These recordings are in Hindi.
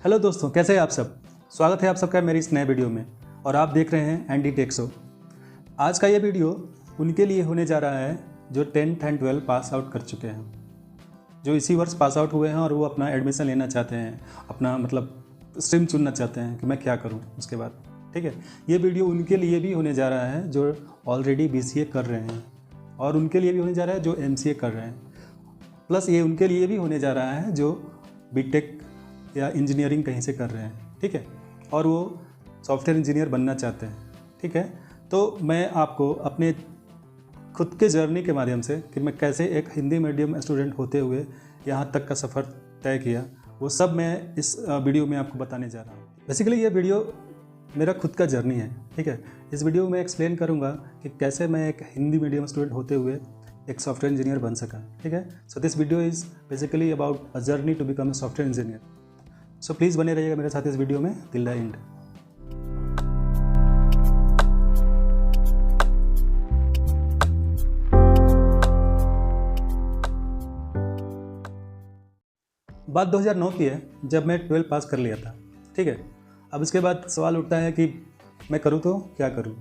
हेलो दोस्तों, कैसे हैं आप सब। स्वागत है आप सबका मेरी इस नए वीडियो में और आप देख रहे हैं एनडी टेक शो। आज का ये वीडियो उनके लिए होने जा रहा है जो 10th एंड 12 पास आउट कर चुके हैं, जो इसी वर्ष पास आउट हुए हैं और वो अपना एडमिशन लेना चाहते हैं, अपना स्ट्रीम चुनना चाहते हैं कि मैं क्या करूं उसके बाद। ठीक है, ये वीडियो उनके लिए भी होने जा रहा है जो ऑलरेडी BCA कर रहे हैं, और उनके लिए भी होने जा रहा है जो MCA कर रहे हैं, प्लस ये उनके लिए भी होने जा रहा है जो BTech या इंजीनियरिंग कहीं से कर रहे हैं। ठीक है, और वो सॉफ्टवेयर इंजीनियर बनना चाहते हैं। ठीक है, तो मैं आपको अपने खुद के जर्नी के माध्यम से कि मैं कैसे एक हिंदी मीडियम स्टूडेंट होते हुए यहाँ तक का सफ़र तय किया, वो सब मैं इस वीडियो में आपको बताने जा रहा हूँ। बेसिकली ये वीडियो मेरा खुद का जर्नी है। ठीक है, इस वीडियो में एक्सप्लेन करूँगा कि कैसे मैं एक हिंदी मीडियम स्टूडेंट होते हुए एक सॉफ्टवेयर इंजीनियर बन सका। ठीक है, so this video is basically about a journey to become a software engineer. So please बने रहिएगा मेरे साथ इस वीडियो में टिल द एंड। बात 2009 की है, जब मैं 12 पास कर लिया था। ठीक है, अब इसके बाद सवाल उठता है कि मैं करूँ तो क्या करूँ।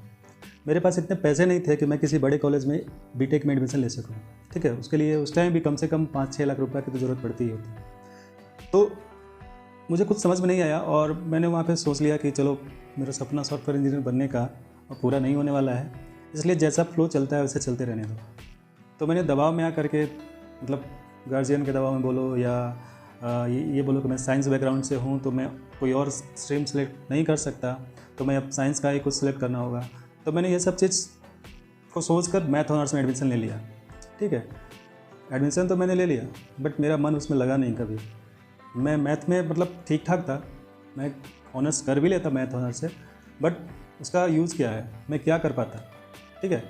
मेरे पास इतने पैसे नहीं थे कि मैं किसी बड़े कॉलेज में BTech में एडमिशन ले सकूँ। ठीक है, उसके लिए उस टाइम भी कम से कम 5-6 लाख रुपए की तो ज़रूरत पड़ती ही होती। तो मुझे कुछ समझ में नहीं आया और मैंने वहाँ पे सोच लिया कि चलो मेरा सपना सॉफ्टवेयर इंजीनियर बनने का पूरा नहीं होने वाला है, इसलिए जैसा फ्लो चलता है वैसे चलते रहने दो। तो मैंने दबाव में आकर के गार्जियन के दबाव में बोलो या ये बोलो कि मैं साइंस बैकग्राउंड से हूँ तो मैं कोई और स्ट्रीम सेलेक्ट नहीं कर सकता, तो मैं अब साइंस का ही कुछ सेलेक्ट करना होगा। तो मैंने ये सब चीज़ को सोचकर मैथ ऑनर्स में एडमिशन ले लिया। ठीक है, एडमिशन तो मैंने ले लिया बट मेरा मन उसमें लगा नहीं कभी। मैं मैथ में ठीक ठाक था, मैं ऑनर्स कर भी लेता मैथ ऑनर्स से, बट उसका यूज़ क्या है, मैं क्या कर पाता। ठीक है,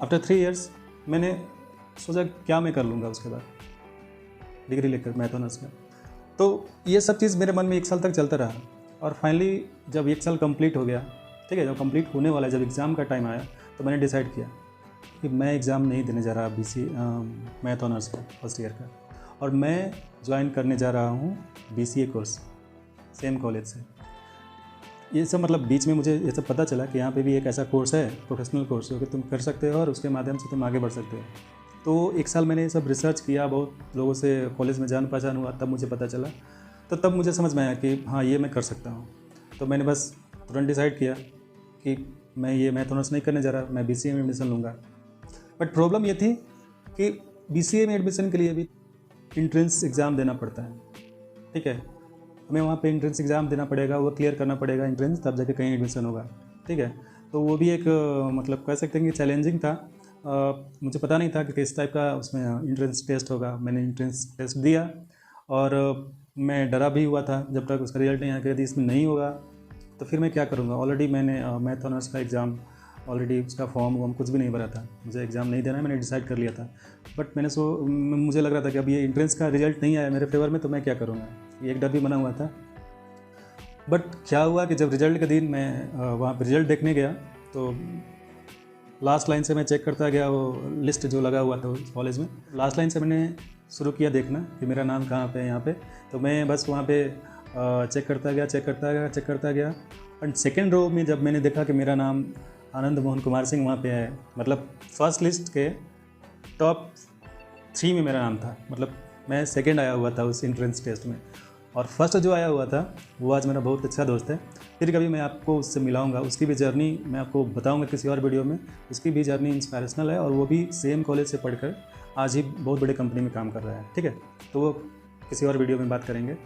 आफ्टर 3 इयर्स मैंने सोचा क्या मैं कर लूँगा उसके बाद डिग्री लेकर मैथ ऑनर्स में। तो ये सब चीज़ मेरे मन में 1 साल तक चलता रहा और फाइनली जब 1 साल कंप्लीट हो गया, ठीक है, जब कंप्लीट होने वाला है, जब एग्ज़ाम का टाइम आया तो मैंने डिसाइड किया कि मैं एग्ज़ाम नहीं देने जा रहा मैथ ऑनर्स का फर्स्ट ईयर का, और मैं ज्वाइन करने जा रहा हूँ BCA कोर्स सेम कॉलेज से। ये सब बीच में मुझे ये सब पता चला कि यहाँ पे भी एक ऐसा कोर्स है, प्रोफेशनल कोर्स, जो कि तुम कर सकते हो और उसके माध्यम से तुम आगे बढ़ सकते हो। तो 1 साल मैंने ये सब रिसर्च किया, बहुत लोगों से कॉलेज में जान पहचान हुआ, तब मुझे पता चला। तो तब मुझे समझ में आया कि हाँ, ये मैं कर सकता हूँ। तो मैंने बस तुरंत डिसाइड किया कि मैं ये मैथ ऑनर्स नहीं करने जा रहा, मैं BCA में एडमिशन लूँगा। बट प्रॉब्लम ये थी कि BCA में एडमिशन के लिए भी इंट्रेंस एग्ज़ाम देना पड़ता है। ठीक है, हमें वहाँ पे इंट्रेंस एग्ज़ाम देना पड़ेगा, वो क्लियर करना पड़ेगा इंट्रेंस, तब जाके कहीं एडमिशन होगा। ठीक है, तो वो भी एक कह सकते हैं कि चैलेंजिंग था। मुझे पता नहीं था कि किस टाइप का उसमें इंट्रेंस टेस्ट होगा। मैंने इंट्रेंस टेस्ट दिया और मैं डरा भी हुआ था जब तक उसका रिजल्ट नहीं आया कि यदि इसमें नहीं होगा तो फिर मैं क्या करूँगा। ऑलरेडी मैंने मैथ ऑनर्स का एग्ज़ाम ऑलरेडी उसका फॉर्म कुछ भी नहीं भरा था, मुझे एग्ज़ाम नहीं देना है, मैंने डिसाइड कर लिया था। बट मुझे लग रहा था कि अब ये इंट्रेंस का रिजल्ट नहीं आया मेरे फेवर में तो मैं क्या करूँगा, ये एक डर भी बना हुआ था। बट क्या हुआ कि जब रिजल्ट के दिन मैं वहाँ पर रिजल्ट देखने गया तो लास्ट लाइन से मैं चेक करता गया, वो लिस्ट जो लगा हुआ था उस कॉलेज में, लास्ट लाइन से मैंने शुरू किया देखना कि मेरा नाम कहाँ पे है यहाँ पे। तो मैं बस वहाँ पे चेक करता गया एंड सेकेंड रो में जब मैंने देखा कि मेरा नाम आनंद मोहन कुमार सिंह वहाँ पे है, फर्स्ट लिस्ट के टॉप 3 में मेरा नाम था। मैं सेकंड आया हुआ था उस एंट्रेंस टेस्ट में, और फर्स्ट जो आया हुआ था वो आज मेरा बहुत अच्छा दोस्त है। फिर कभी मैं आपको उससे मिलाऊंगा, उसकी भी जर्नी मैं आपको बताऊंगा किसी और वीडियो में। उसकी भी जर्नी इंस्पायरेशनल है और वो भी सेम कॉलेज से पढ़कर आज ही बहुत बड़े कंपनी में काम कर रहा है। ठीक है, तो वो किसी और वीडियो में बात करेंगे।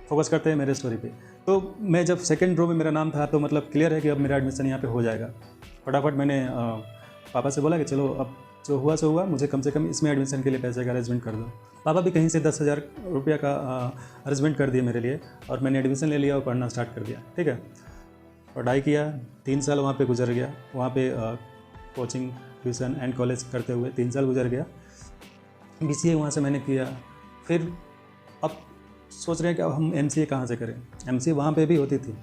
फोकस करते हैं मेरे स्टोरी पे। तो मैं जब सेकंड रो में मेरा नाम था तो क्लियर है कि अब मेरा एडमिशन यहाँ पे हो जाएगा। फटाफट मैंने पापा से बोला कि चलो अब जो हुआ सो हुआ, मुझे कम से कम इसमें एडमिशन के लिए पैसे का अरेंजमेंट कर दो। पापा भी कहीं से 10,000 रुपये का अरेंजमेंट कर दिए मेरे लिए और मैंने एडमिशन ले लिया और पढ़ना स्टार्ट कर दिया। ठीक है, पढ़ाई किया, 3 साल वहाँ पे गुजर गया। वहाँ पे कोचिंग, ट्यूशन एंड कॉलेज करते हुए 3 साल गुजर गया। BCA वहाँ से मैंने किया। फिर अब सोच रहे हैं कि अब हम MCA कहाँ से करें। MCA वहाँ पे भी होती थी,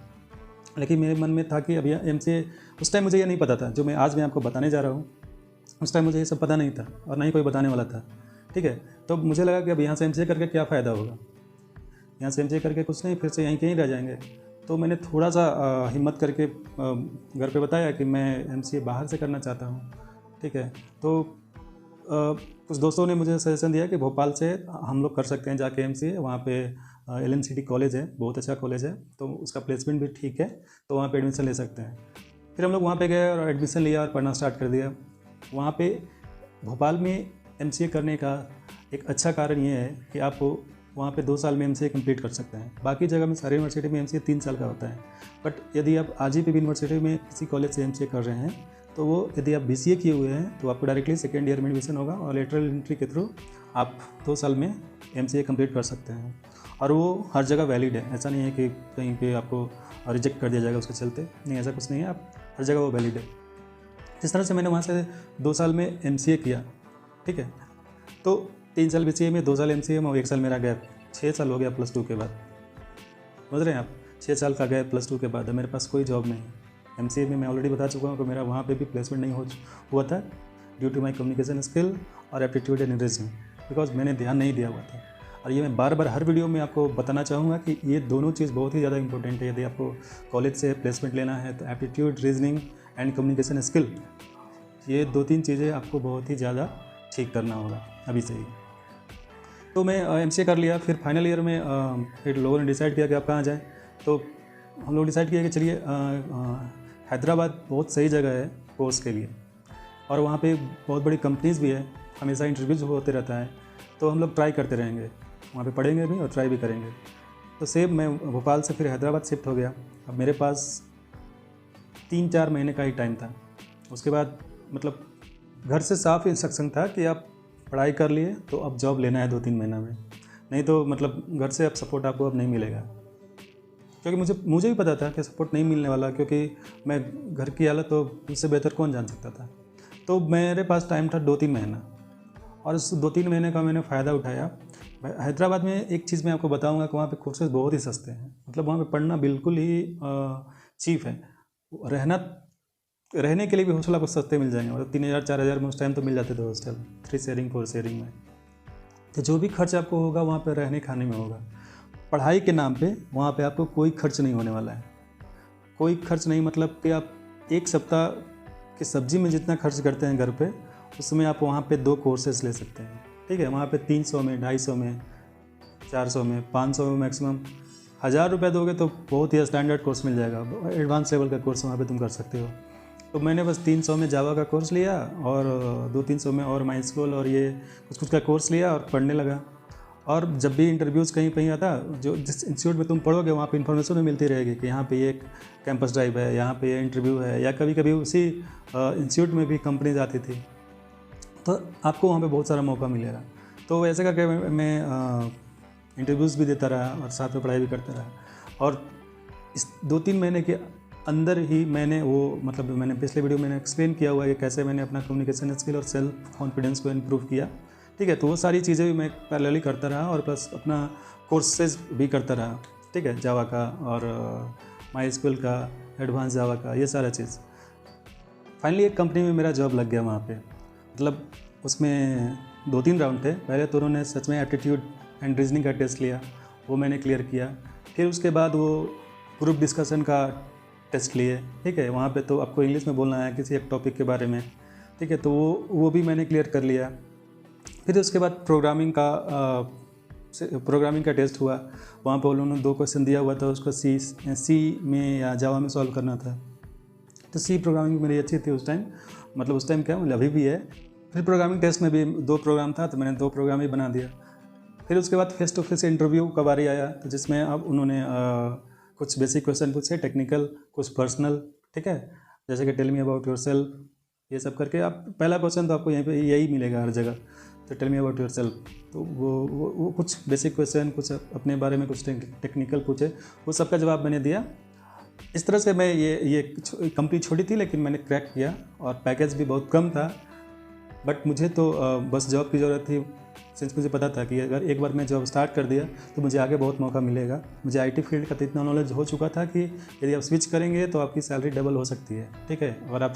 लेकिन मेरे मन में था कि अब यह MCA, उस टाइम मुझे ये नहीं पता था जो मैं आज आपको बताने जा रहा हूँ, उस टाइम मुझे ये सब पता नहीं था और ना ही कोई बताने वाला था। ठीक है, तो मुझे लगा कि अब यहाँ से MCA करके क्या फ़ायदा होगा। यहाँ से एमसीए करके कुछ नहीं, फिर से यहीं कहीं रह जाएंगे। तो मैंने थोड़ा सा हिम्मत करके घर पे बताया कि मैं एमसीए बाहर से करना चाहता हूँ, ठीक है। तो कुछ दोस्तों ने मुझे सजेशन दिया कि भोपाल से हम लोग कर सकते हैं जाके एमसीए, वहाँ पे LNCT कॉलेज है, बहुत अच्छा कॉलेज है, तो उसका प्लेसमेंट भी ठीक है, तो वहाँ पे एडमिशन ले सकते हैं। फिर हम लोग वहाँ पे गए और एडमिशन लिया और पढ़ना स्टार्ट कर दिया। वहाँ पे भोपाल में एमसीए करने का एक अच्छा कारण ये है कि आप वहाँ पे 2 साल में एमसीए कंप्लीट कर सकते हैं। बाकी जगह में सारी यूनिवर्सिटी में एमसीए 3 साल का होता है, बट यदि आप RGPV यूनिवर्सिटी में किसी कॉलेज से एमसीए कर रहे हैं तो वो यदि आप BCA किए हुए हैं तो आपको डायरेक्टली सेकेंड ईयर में एडमिशन होगा और लेटरल एंट्री के थ्रू आप 2 साल में एमसीए कंप्लीट कर सकते हैं। और वो हर जगह वैलिड है, ऐसा नहीं है कि कहीं पे आपको रिजेक्ट कर दिया जाएगा उसके चलते, नहीं, ऐसा कुछ नहीं है, आप हर जगह वो वैलिड है। जिस तरह से मैंने वहाँ से 2 साल में एमसीए किया, ठीक है, तो 3 साल BCA में, 2 साल एमसीए में और 1 साल मेरा गैप, 6 साल हो गया +2 के बाद। समझ रहे हैं आप, 6 साल का गैप +2 के बाद मेरे पास कोई जॉब नहीं। एमसीए में मैं ऑलरेडी बता चुका हूँ कि मेरा वहाँ पे भी प्लेसमेंट नहीं हुआ था due to my communication skill और एप्टीट्यूड एंड रीजनिंग, बिकॉज मैंने ध्यान नहीं दिया हुआ था। और ये मैं बार बार हर वीडियो में आपको बताना चाहूँगा कि ये दोनों चीज़ बहुत ही ज़्यादा इंपॉर्टेंट है। यदि आपको कॉलेज से प्लेसमेंट लेना है तो aptitude, reasoning and communication skill, ये 2-3 चीज़ें आपको बहुत ही ज़्यादा ठीक करना होगा अभी से ही। तो मैं एमसीए कर लिया। फिर फाइनल ईयर में फिर लोगों ने डिसाइड किया कि आप कहाँ जाएँ, तो हम लोग डिसाइड किया कि चलिए हैदराबाद बहुत सही जगह है कोर्स के लिए, और वहाँ पे बहुत बड़ी कंपनीज़ भी है, हमेशा इंटरव्यूज होते रहता है, तो हम लोग ट्राई करते रहेंगे, वहाँ पे पढ़ेंगे भी और ट्राई भी करेंगे। तो सेम मैं भोपाल से फिर हैदराबाद शिफ्ट हो गया। अब मेरे पास 3-4 महीने का ही टाइम था। उसके बाद मतलब घर से साफ इंस्ट्रक्शन था कि आप पढ़ाई कर लिए तो अब जॉब लेना है 2-3 महीना में, नहीं तो मतलब घर से अब सपोर्ट आपको अब नहीं मिलेगा। क्योंकि मुझे भी पता था कि सपोर्ट नहीं मिलने वाला, क्योंकि मैं घर की हालत तो इससे बेहतर कौन जान सकता था। तो मेरे पास टाइम था 2-3 महीना, और उस 2-3 महीने का मैंने फ़ायदा उठाया। हैदराबाद में एक चीज़ मैं आपको बताऊंगा कि वहाँ पे कोर्सेज बहुत ही सस्ते हैं, मतलब वहाँ पे पढ़ना बिल्कुल ही चीप है। रहने के लिए भी हॉस्टल आपको सस्ते मिल जाएंगे, मतलब 3,000-4,000 में उस टाइम तो मिल जाते थे हॉस्टल, 3 शेयरिंग 4 शेयरिंग में। तो जो भी खर्च आपको होगा वहाँ पे रहने खाने में होगा। पढ़ाई के नाम पे वहाँ पे आपको कोई खर्च नहीं होने वाला है, कोई खर्च नहीं, मतलब कि आप एक सप्ताह की सब्जी में जितना खर्च करते हैं घर पे, उसमें आप वहाँ पे 2 कोर्सेज ले सकते हैं, ठीक है। वहाँ पे 300 में, 250 में, 400 में, 500 में मैक्सिमम 1000 रुपये दोगे तो बहुत ही स्टैंडर्ड कोर्स मिल जाएगा, एडवांस लेवल का कोर्स वहाँ पे तुम कर सकते हो। तो मैंने बस 300 में जावा का कोर्स लिया और 200-300 में और माइस्कूल और ये कुछ का कोर्स लिया और पढ़ने लगा। और जब भी इंटरव्यूज़ कहीं आता, जो जिस इंस्टीट्यूट में तुम पढ़ोगे वहाँ पे इन्फॉर्मेशन भी मिलती रहेगी कि यहाँ पे ये कैंपस ड्राइव है, यहाँ पे ये इंटरव्यू है, या कभी कभी उसी इंस्टीट्यूट में भी कंपनीज आती थी, तो आपको वहाँ पे बहुत सारा मौका मिलेगा। तो ऐसे करके मैं इंटरव्यूज़ भी देता रहा और साथ में पढ़ाई भी करता रहा। और इस 2-3 महीने के अंदर ही मैंने मतलब मैंने पिछले वीडियो में एक्सप्लेन किया हुआ है कि कैसे मैंने अपना कम्युनिकेशन स्किल और सेल्फ कॉन्फिडेंस को इम्प्रूव किया, ठीक है। तो वो सारी चीज़ें भी मैं पैरेलली करता रहा और प्लस अपना कोर्सेज भी करता रहा, ठीक है, जावा का और माइस्कूल का, एडवांस जावा का, ये सारा चीज़। फाइनली एक कंपनी में मेरा जॉब लग गया वहाँ पे। मतलब उसमें 2-3 राउंड थे। पहले तो उन्होंने सच में एप्टीट्यूड एंड रीजनिंग का टेस्ट लिया, वो मैंने क्लियर किया। फिर उसके बाद वो ग्रुप डिस्कशन का टेस्ट लिए, ठीक है। वहाँ पे तो आपको इंग्लिश में बोलना है किसी एक टॉपिक के बारे में, ठीक है, तो वो भी मैंने क्लियर कर लिया। फिर उसके बाद प्रोग्रामिंग का टेस्ट हुआ। वहाँ पे उन्होंने 2 क्वेश्चन दिया हुआ था, उसको सी में या जावा में सॉल्व करना था। तो सी प्रोग्रामिंग मेरी अच्छी थी उस टाइम, मतलब उस टाइम क्या मतलब अभी भी है। फिर प्रोग्रामिंग टेस्ट में भी 2 प्रोग्राम था, तो मैंने 2 प्रोग्राम ही बना दिया। फिर उसके बाद फेस टू फेस इंटरव्यू का बारी आया, तो जिसमें अब उन्होंने कुछ बेसिक क्वेश्चन पूछे, टेक्निकल, कुछ पर्सनल, ठीक है, जैसे कि टेल मी अबाउट योरसेल्फ, ये सब करके आप पहला क्वेश्चन तो आपको यहीं पे यही मिलेगा हर जगह, तो टेल मी अबाउट योरसेल्फ। तो वो कुछ बेसिक क्वेश्चन, कुछ अपने बारे में कुछ टेक्निकल पूछे, वो सब का जवाब मैंने दिया। इस तरह से मैं ये कंपनी छोटी थी लेकिन मैंने क्रैक किया, और पैकेज भी बहुत कम था। बट मुझे तो बस जॉब की ज़रूरत थी, सिंस मुझे पता था कि अगर एक बार मैं जॉब स्टार्ट कर दिया तो मुझे आगे बहुत मौका मिलेगा। मुझे आईटी फील्ड का तो इतना नॉलेज हो चुका था कि यदि आप स्विच करेंगे तो आपकी सैलरी डबल हो सकती है, ठीक है। और आप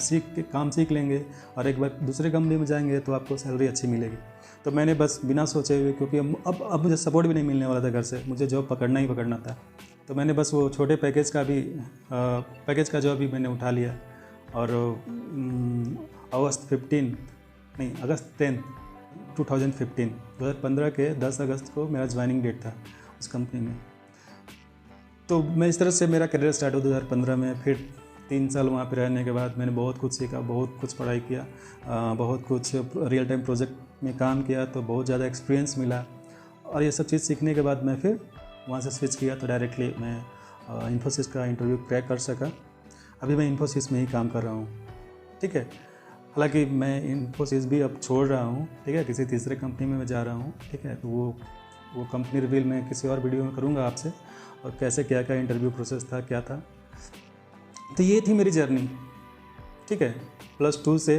काम सीख लेंगे और एक बार दूसरे कंपनी में जाएंगे तो आपको सैलरी अच्छी मिलेगी। तो मैंने बस बिना सोचे हुए, क्योंकि अब मुझे सपोर्ट भी नहीं मिलने वाला था घर से, मुझे जॉब पकड़ना ही पकड़ना था, तो मैंने बस वो छोटे पैकेज का जॉब भी मैंने उठा लिया। और अगस्त 10 2015 के 10 अगस्त को मेरा ज्वाइनिंग डेट था उस कंपनी में। तो मैं इस तरह से मेरा करियर स्टार्ट हुआ 2015 में। फिर 3 साल वहाँ पे रहने के बाद मैंने बहुत कुछ सीखा, बहुत कुछ पढ़ाई किया, बहुत कुछ रियल टाइम प्रोजेक्ट में काम किया, तो बहुत ज़्यादा एक्सपीरियंस मिला। और ये सब चीज़ सीखने के बाद मैं फिर वहाँ से स्विच किया, तो डायरेक्टली मैं इन्फोसिस का इंटरव्यू क्रैक कर सका। अभी मैं इन्फोसिस में ही काम कर रहा हूँ, ठीक है। हालांकि मैं इन्फोसिस भी अब छोड़ रहा हूँ, ठीक है, किसी तीसरे कंपनी में मैं जा रहा हूँ, ठीक है। तो वो कंपनी रिवील मैं किसी और वीडियो में करूँगा आपसे, और कैसे क्या क्या इंटरव्यू प्रोसेस था, क्या था। तो ये थी मेरी जर्नी, ठीक है, +2 से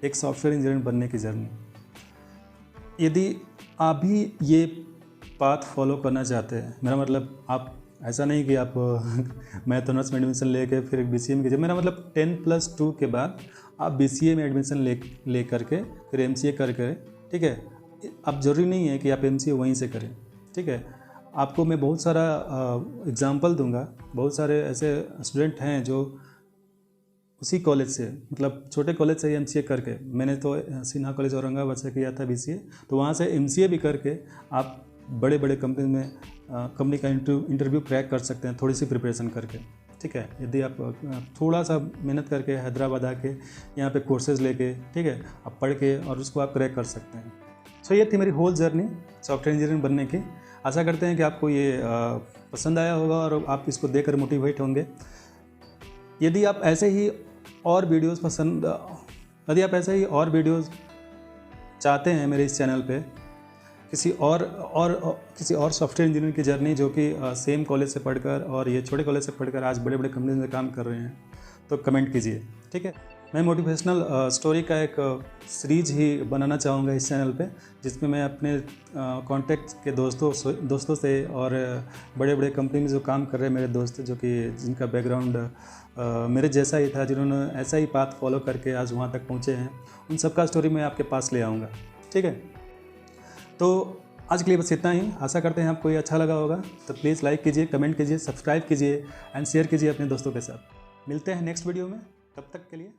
एक सॉफ्टवेयर इंजीनियर बनने की जर्नी। यदि आप भी ये पाथ फॉलो करना चाहते हैं, मेरा मतलब आप ऐसा नहीं कि आप मैथमेटिक्स में एडमिशन लेके फिर BCA में कीजिए, मेरा मतलब 10+2 के बाद आप BCA में एडमिशन ले करके फिर MCA करके, ठीक है। अब ज़रूरी नहीं है कि आप MCA वहीं से करें, ठीक है। आपको मैं बहुत सारा एग्जांपल दूंगा, बहुत सारे ऐसे स्टूडेंट हैं जो उसी कॉलेज से, मतलब छोटे कॉलेज से MCA करके, मैंने तो सिन्हा कॉलेज औरंगाबाद से किया था BCA, तो वहाँ से MCA भी करके आप बड़े बड़े कंपनी में कंपनी का इंटरव्यू क्रैक कर सकते हैं, थोड़ी सी प्रिपरेशन करके, ठीक है। यदि आप थोड़ा सा मेहनत करके हैदराबाद आके यहाँ पे कोर्सेज लेके, ठीक है, आप पढ़ के और उसको आप क्रैक कर सकते हैं। सो ये थी मेरी होल जर्नी सॉफ्टवेयर इंजीनियर बनने की। आशा करते हैं कि आपको ये पसंद आया होगा और आप इसको देखकर मोटिवेट होंगे। यदि आप ऐसे ही और वीडियोज़ चाहते हैं मेरे इस चैनल पे, किसी और सॉफ्टवेयर इंजीनियर की जर्नी जो कि सेम कॉलेज से पढ़कर और ये छोटे कॉलेज से पढ़कर आज बड़े बड़े कंपनी में काम कर रहे हैं, तो कमेंट कीजिए, ठीक है। मैं मोटिवेशनल स्टोरी का एक सीरीज ही बनाना चाहूँगा इस चैनल पे, जिसमें मैं अपने कॉन्टैक्ट के दोस्तों से और बड़े बड़े कंपनी में जो काम कर रहे हैं मेरे दोस्त, जो कि जिनका बैकग्राउंड मेरे जैसा ही था, जिन्होंने ऐसा ही पाथ फॉलो करके आज वहाँ तक पहुँचे हैं, उन सबका स्टोरी मैं आपके पास ले आऊँगा, ठीक है। तो आज के लिए बस इतना ही। आशा करते हैं आपको ये अच्छा लगा होगा, तो प्लीज़ लाइक कीजिए, कमेंट कीजिए, सब्सक्राइब कीजिए एंड शेयर कीजिए अपने दोस्तों के साथ। मिलते हैं नेक्स्ट वीडियो में, तब तक के लिए।